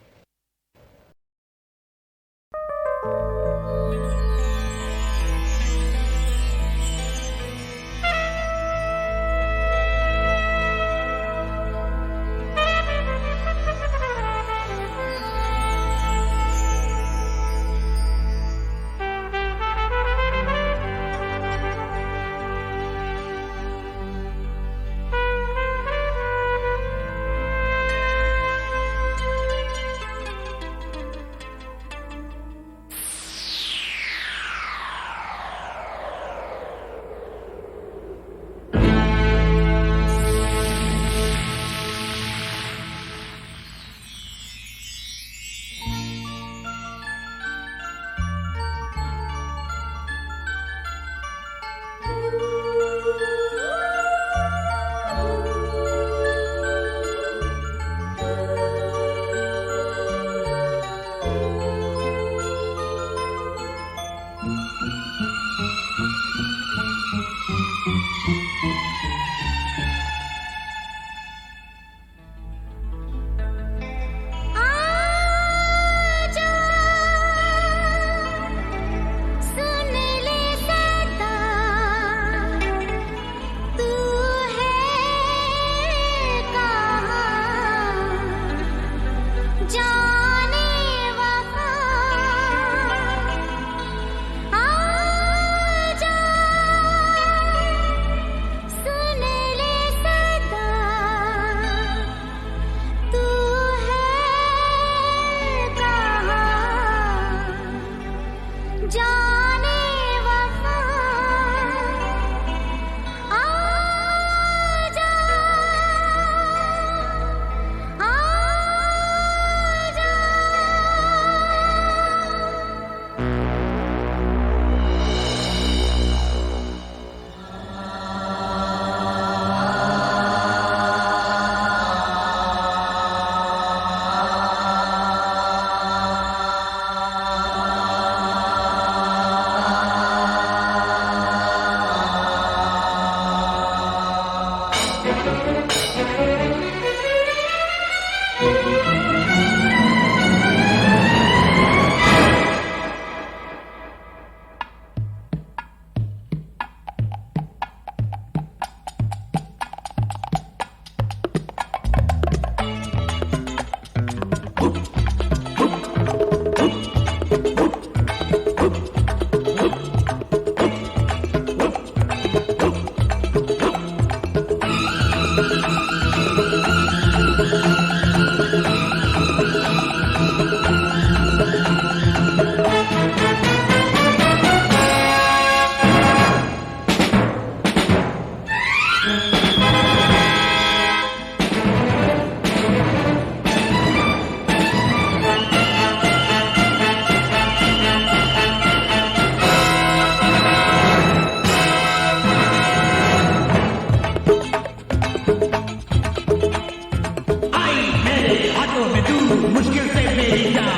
हाथों में तू मुश्किल से मेरी जान,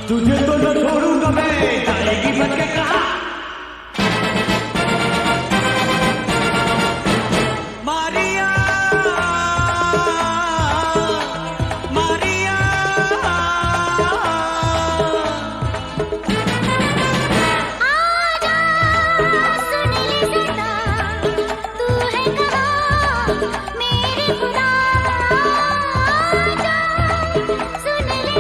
तुझे तो न छोड़ूंगा मैं, जाएगी बच के कहा। मारिया मारिया मेरे खुदा आजा, सुन ले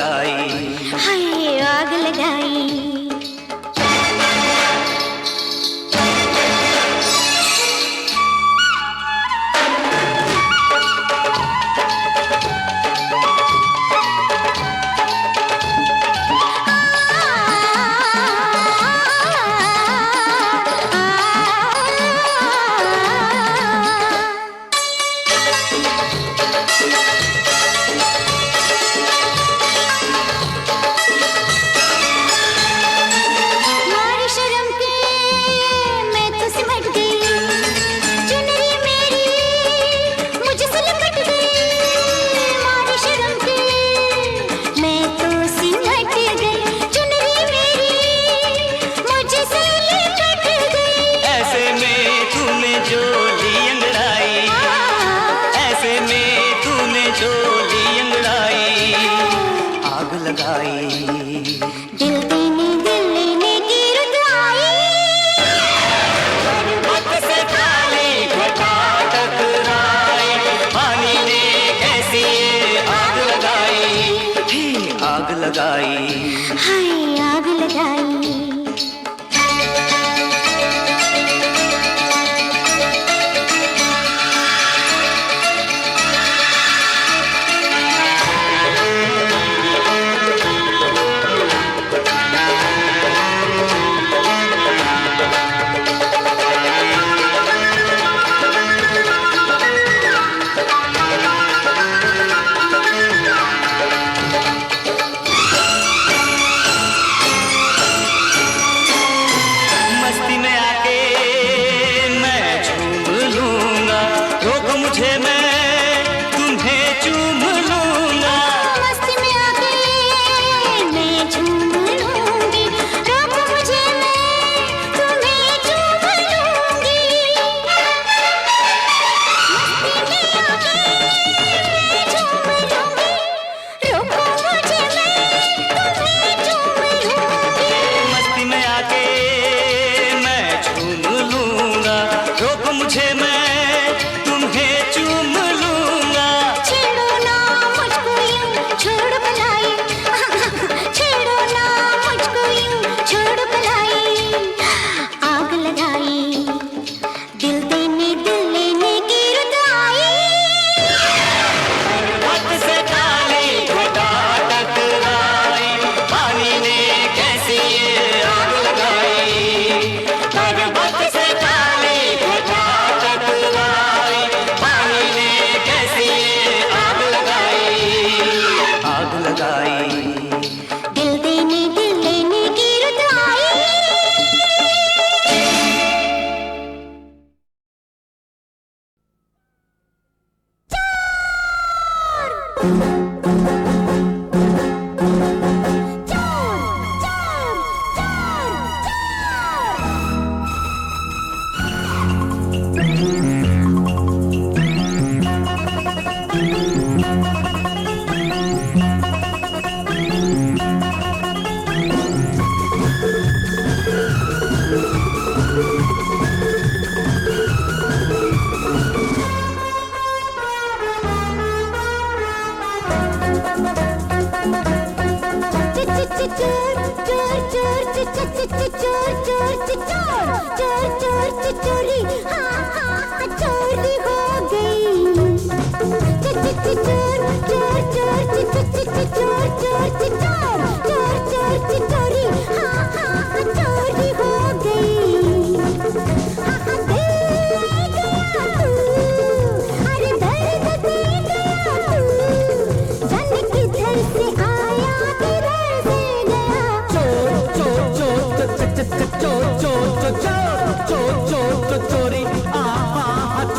लगाई, हाय आग लगाई।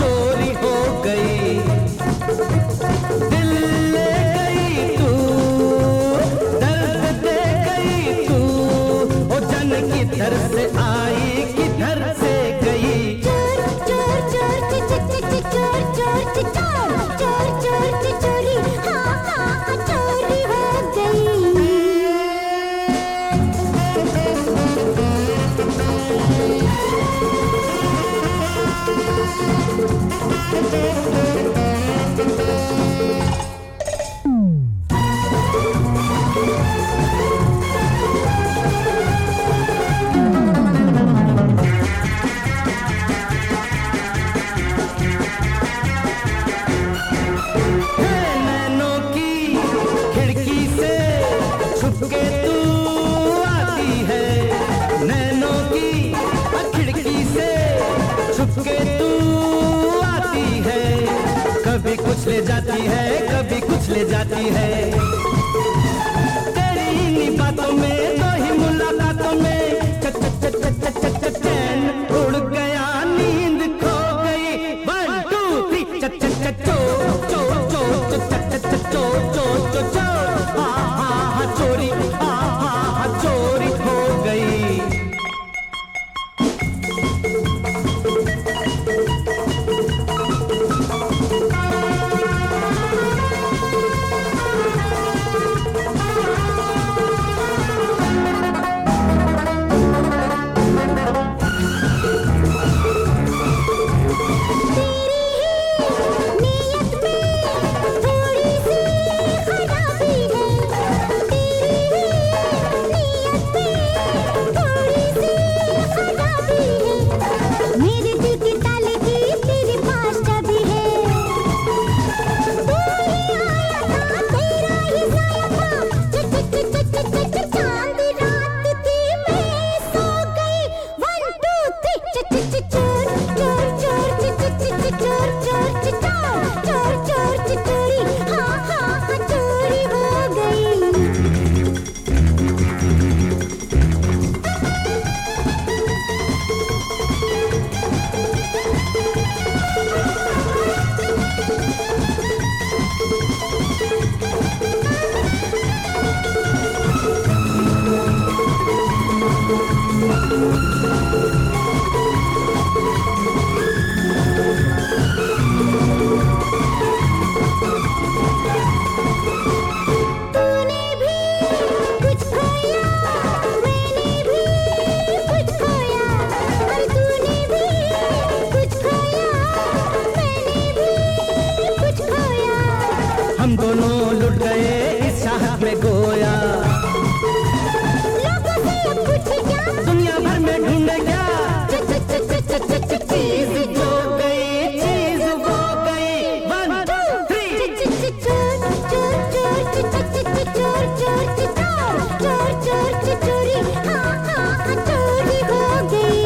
चोरी हो गई। छुपके तू आती है, कभी कुछ ले जाती है, कभी कुछ ले जाती है। तेरी इन्हीं बातों में, दो ही मुलाकातों में चैन उड़ गया, नींद खो गई। 1 2 3 चो चो चो चो चो चो चो, हा चोरी, हा चोरी हो गई। मेरे दिल के ताले की तेरे पास चाबी है। तू ही आया था, तेरा ही साया था। चांद रात थी, मैं सो गई। 1 2 3 चोर चोर चोर चोर चोर चोर चोर चोरी, हाँ चोरी हो गई। तूने भी कुछ खोया, मैंने भी कुछ खोया। अरे तूने भी कुछ खोया, मैंने भी कुछ खोया। हम दोनों लुट गए इस चाहत में गोया। लोगों से अब पूछे क्या, दुनिया भर में ढूंढे क्या, चीज जो गई, चीज वो गई। 1 2 3 चोर चोर चोर चोर चोर चोर चोरी, हाँ चोरी हो गई।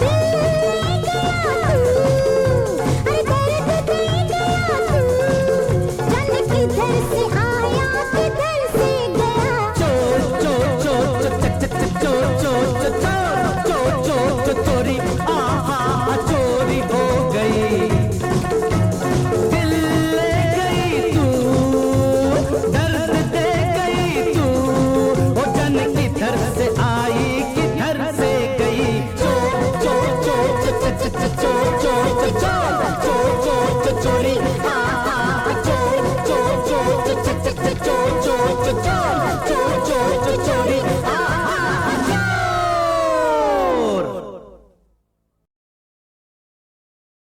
दिल ले गया तू, अरे दर्द दे गया तू। जाने किधर से आया, किधर से गया। चोर चोर चोर चोर चोर चोर चोर चोरी, आहा चोरी हो गई। दिल ले गई तू, दर्द दे गई तू, वो जन किधर से आई, किधर से गई। चोर चोर चोर चोर चोर चोर चोरी, आहा चोर चोर चोर चोर